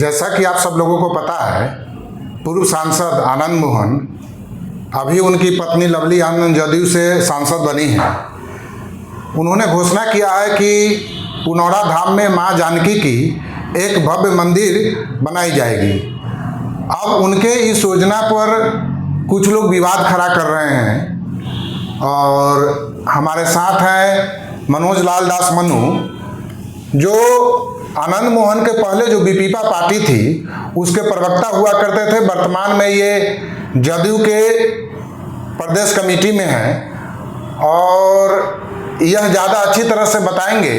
जैसा कि आप सब लोगों को पता है, पूर्व सांसद आनंद मोहन अभी उनकी पत्नी लवली आनंद जदयू से सांसद बनी हैं। उन्होंने घोषणा किया है कि पुनौरा धाम में मां जानकी की एक भव्य मंदिर बनाई जाएगी। अब उनके इस योजना पर कुछ लोग विवाद खड़ा कर रहे हैं और हमारे साथ हैं मनोज लाल दास मनु, जो आनंद मोहन के पहले जो बीपीपा पार्टी थी उसके प्रवक्ता हुआ करते थे। वर्तमान में ये जदयू के प्रदेश कमेटी में हैं और यह ज़्यादा अच्छी तरह से बताएंगे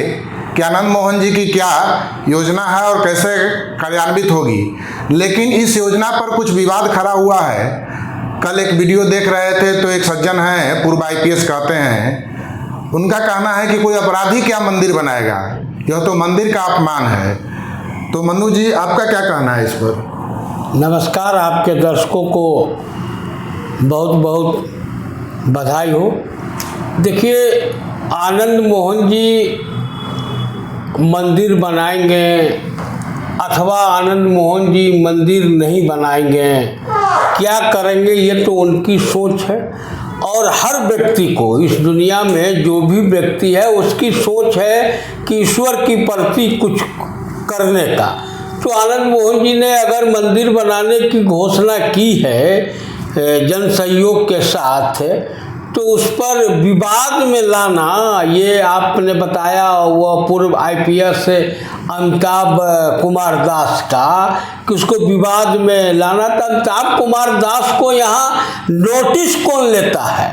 कि आनंद मोहन जी की क्या योजना है और कैसे कार्यान्वित होगी। लेकिन इस योजना पर कुछ विवाद खड़ा हुआ है। कल एक वीडियो देख रहे थे तो एक सज्जन हैं, पूर्व IPS कहते हैं, उनका कहना है कि कोई अपराधी क्या मंदिर बनाएगा, यह तो मंदिर का अपमान है। तो मनु जी, आपका क्या कहना है इस पर? नमस्कार, आपके दर्शकों को बहुत बहुत बधाई हो। देखिए, आनंद मोहन जी मंदिर बनाएंगे अथवा आनंद मोहन जी मंदिर नहीं बनाएंगे, क्या करेंगे, ये तो उनकी सोच है। और हर व्यक्ति को इस दुनिया में जो भी व्यक्ति है उसकी सोच है कि ईश्वर की प्रति कुछ करने का। तो आनंद मोहन जी ने अगर मंदिर बनाने की घोषणा की है जन सहयोग के साथ, तो उस पर विवाद में लाना, ये आपने बताया वह पूर्व IPS अमिताभ कुमार दास का, कि उसको विवाद में लाना था। अमिताभ कुमार दास को यहाँ नोटिस कौन लेता है?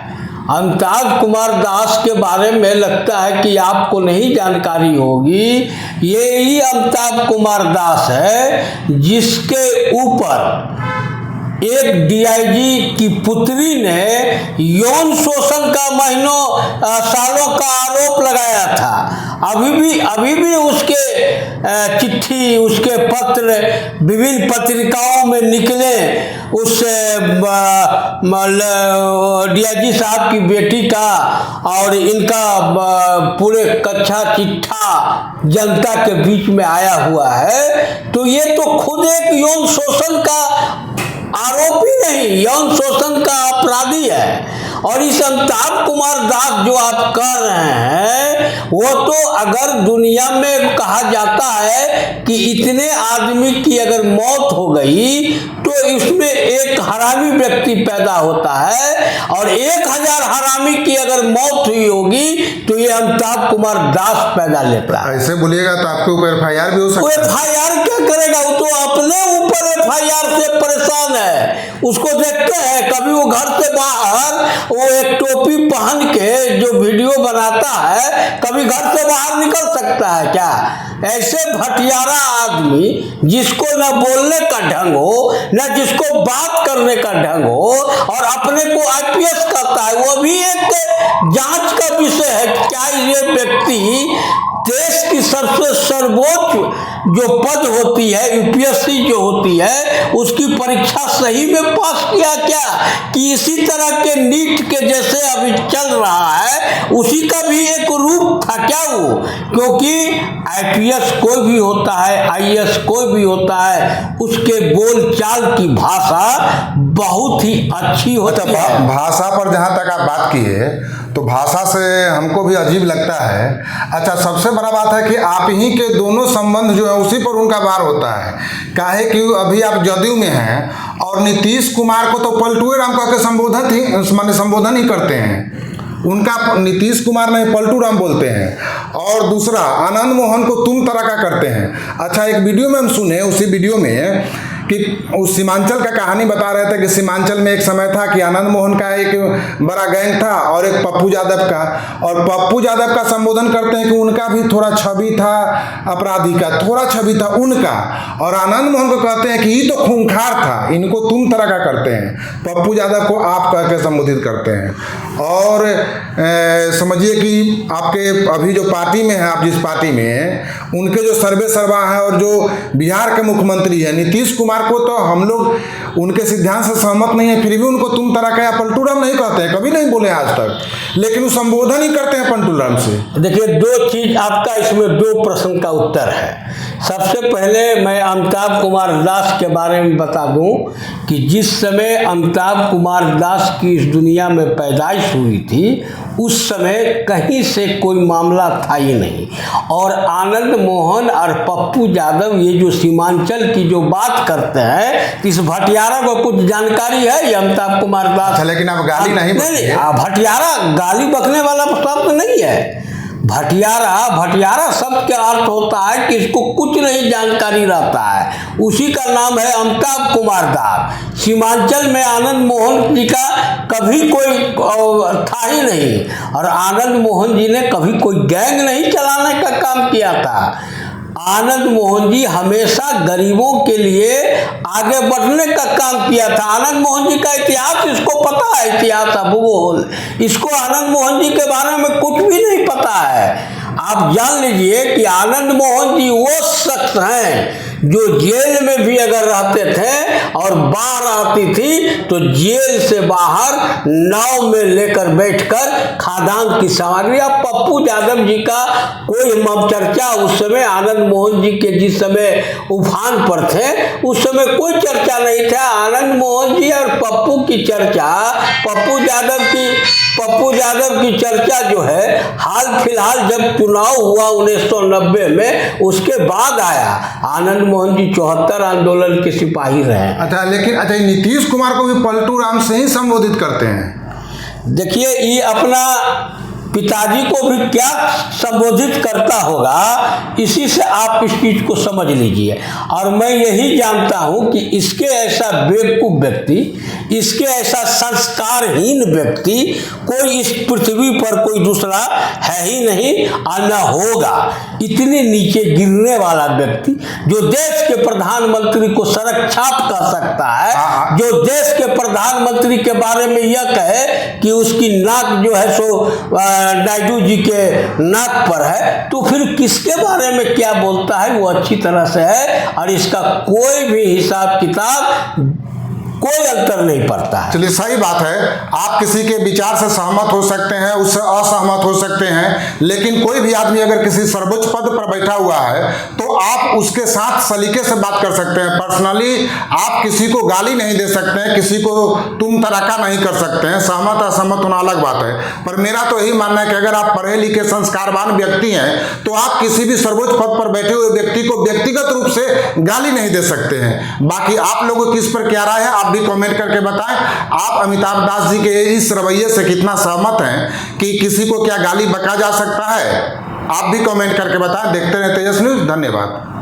अमिताभ कुमार दास के बारे में लगता है कि आपको नहीं जानकारी होगी। ये ही अमिताभ कुमार दास है जिसके ऊपर एक DIG की पुत्री ने यौन शोषण का सालों का आरोप लगाया था। अभी भी उसके चिट्ठी, उसके पत्र विभिन्न पत्रिकाओं में निकले। उस DIG साहब की बेटी का और इनका पूरे कच्चा चिट्ठा जनता के बीच में आया हुआ है। तो ये तो खुद एक यौन शोषण का आरोपी नहीं, यौन शोषण का अपराधी है। और इस अमिताभ कुमार दास जो आप कह रहे हैं, वो तो अगर दुनिया में कहा जाता है कि इतने आदमी की अगर मौत हो गई तो इसमें एक हरामी व्यक्ति पैदा होता है, और 1000 हरामी की अगर मौत हुई होगी तो ये अमिताभ कुमार दास पैदा लेता है। ऐसे बोलिएगा तो आपके ऊपर FIR भी हो सकता है। FIR क्या करेगा? वो तो अपने ऊपर FIR से परेशान है। उसको देखते हैं, कभी वो घर से बाहर वो एक टोपी पहन के जो वीडियो बनाता है, कभी घर से बाहर निकल सकता है क्या? ऐसे भटियारा आदमी जिसको न बोलने का ढंग हो, न जिसको बात करने का ढंग हो, और अपने को IPS कहता है, वो भी एक जांच का विषय है। क्या ये व्यक्ति देश की सबसे सर्वोच्च जो पद होती है, UPSC जो होती है, उसकी परीक्षा सही में पास किया क्या? कि इसी तरह के नीट के जैसे अभी चल रहा है उसी का भी एक रूप था क्या वो? क्योंकि IPS कोई भी होता है, IAS कोई भी होता है, उसके बोलचाल की भाषा बहुत ही अच्छी होती है। भाषा पर जहाँ तक आप बात की है तो भाषा से हमको भी अजीब लगता है। अच्छा, सबसे बड़ा बात है कि आप ही के दोनों संबंध जो है उसी पर उनका भार होता है। काहे कि अभी आप जदयू में हैं और नीतीश कुमार को तो पलटुए राम कह के संबोधन ही करते हैं। उनका नीतीश कुमार नहीं, पलटू राम बोलते हैं। और दूसरा, आनंद मोहन को तुम तरह का करते हैं। अच्छा, एक वीडियो में हम सुने, उसी वीडियो में कि उस सीमांचल का कहानी बता रहे थे कि सीमांचल में एक समय था कि आनंद मोहन का एक बड़ा गैंग था और एक पप्पू यादव का, और पप्पू यादव का संबोधन करते हैं कि उनका भी थोड़ा छवि था अपराधी का, थोड़ा छवि था उनका, और आनंद मोहन को कहते हैं कि ये तो खूंखार था, इनको तुम तरह का करते हैं, पप्पू यादव को आप कह के संबोधित करते हैं। और समझिए कि आपके अभी जो पार्टी में है, आप जिस पार्टी में हैं, उनके जो सर्वे सर्वा हैं और जो बिहार के मुख्यमंत्री हैं नीतीश कुमार को, तो हम लोग उनके सिद्धांत से सहमत नहीं है, फिर भी उनको तुम तरक्का या पलटू राम नहीं कहते हैं, कभी नहीं बोले आज तक, लेकिन वो संबोधन ही करते हैं पंटू राम से। देखिए, दो चीज आपका इसमें, दो प्रश्न का उत्तर है। सबसे पहले मैं अमिताभ कुमार दास के बारे में बता दूं कि जिस समय अमिताभ कुमार दास की इस दुनिया में पैदाइश हुई थी, उस समय कहीं से कोई मामला था ही नहीं। और आनंद मोहन और पप्पू यादव ये जो सीमांचल की जो बात करते हैं, इस भटियारा को कुछ जानकारी है ये अमिताभ कुमार दास? अच्छा, लेकिन आप गाली नहीं भटियारा गाली बकने वाला शब्द नहीं है। भटियारा शब्द का अर्थ होता है कि इसको कुछ नहीं जानकारी रहता है, उसी का नाम है अमिताभ कुमार दास। सीमांचल में आनंद मोहन जी का कभी कोई था ही नहीं, और आनंद मोहन जी ने कभी कोई गैंग नहीं चलाने का काम किया था। आनंद मोहन जी हमेशा गरीबों के लिए आगे बढ़ने का काम किया था। आनंद मोहन जी का इतिहास इसको पता है, इतिहास भूगोल, इसको आनंद मोहन जी के बारे में कुछ भी नहीं पता है। आप जान लीजिए कि आनंद मोहन जी वो शख्स हैं जो जेल में भी अगर रहते थे और बाढ़ आती थी तो जेल से बाहर नाव में लेकर बैठकर खादान की सामग्री। अब पप्पू यादव जी का कोई चर्चा उस समय आनंद मोहन जी के जिस समय उफान पर थे उस समय कोई चर्चा नहीं था। आनंद मोहन जी और पप्पू की चर्चा, पप्पू यादव की चर्चा जो है हाल फिलहाल जब चुनाव हुआ 1990 में, उसके बाद आया। आनंद मोहन जी 74 आंदोलन के सिपाही रहे। अच्छा, लेकिन नीतीश कुमार को भी पलटू राम से ही संबोधित करते हैं। देखिए, ये अपना पिताजी को भी क्या संबोधित करता होगा, इसी से आप इस चीज को समझ लीजिए। और मैं यही जानता हूं कि इसके ऐसा बेवकूफ व्यक्ति, इसके ऐसा संस्कारहीन व्यक्ति कोई इस पृथ्वी पर कोई दूसरा है ही नहीं और न होगा। इतने नीचे गिरने वाला व्यक्ति जो देश के प्रधानमंत्री को सड़क छाप कर सकता है, जो देश के प्रधानमंत्री के बारे में यह कहे कि उसकी नाक जो है सो नायडू जी के नाक पर है, तो फिर किसके बारे में क्या बोलता है वो अच्छी तरह से है। और इसका कोई भी हिसाब किताब, कोई अंतर नहीं पड़ता है। चलिए, सही बात है, आप किसी के विचार से सहमत हो सकते हैं, उससे असहमत हो सकते हैं, लेकिन कोई भी आदमी अगर किसी सर्वोच्च पद पर बैठा हुआ है तो आप उसके साथ सलीके से बात कर सकते हैं। पर्सनली आप किसी को गाली नहीं दे सकते हैं, किसी को तुम तराका नहीं कर सकते हैं। सहमत असहमत होना अलग बात है, पर मेरा तो यही मानना है कि अगर आप पढ़े लिखे संस्कारवान व्यक्ति हैं तो आप किसी भी सर्वोच्च पद पर बैठे हुए व्यक्ति को व्यक्तिगत रूप से गाली नहीं दे सकते हैं। बाकी आप लोगों की इस पर क्या राय है, आप भी कमेंट करके बताएं। आप अमिताभ दास जी के इस रवैये से कितना सहमत हैं कि किसी को क्या गाली बका जा सकता है? आप भी कमेंट करके बताएं। देखते रहे तेजस न्यूज़। धन्यवाद।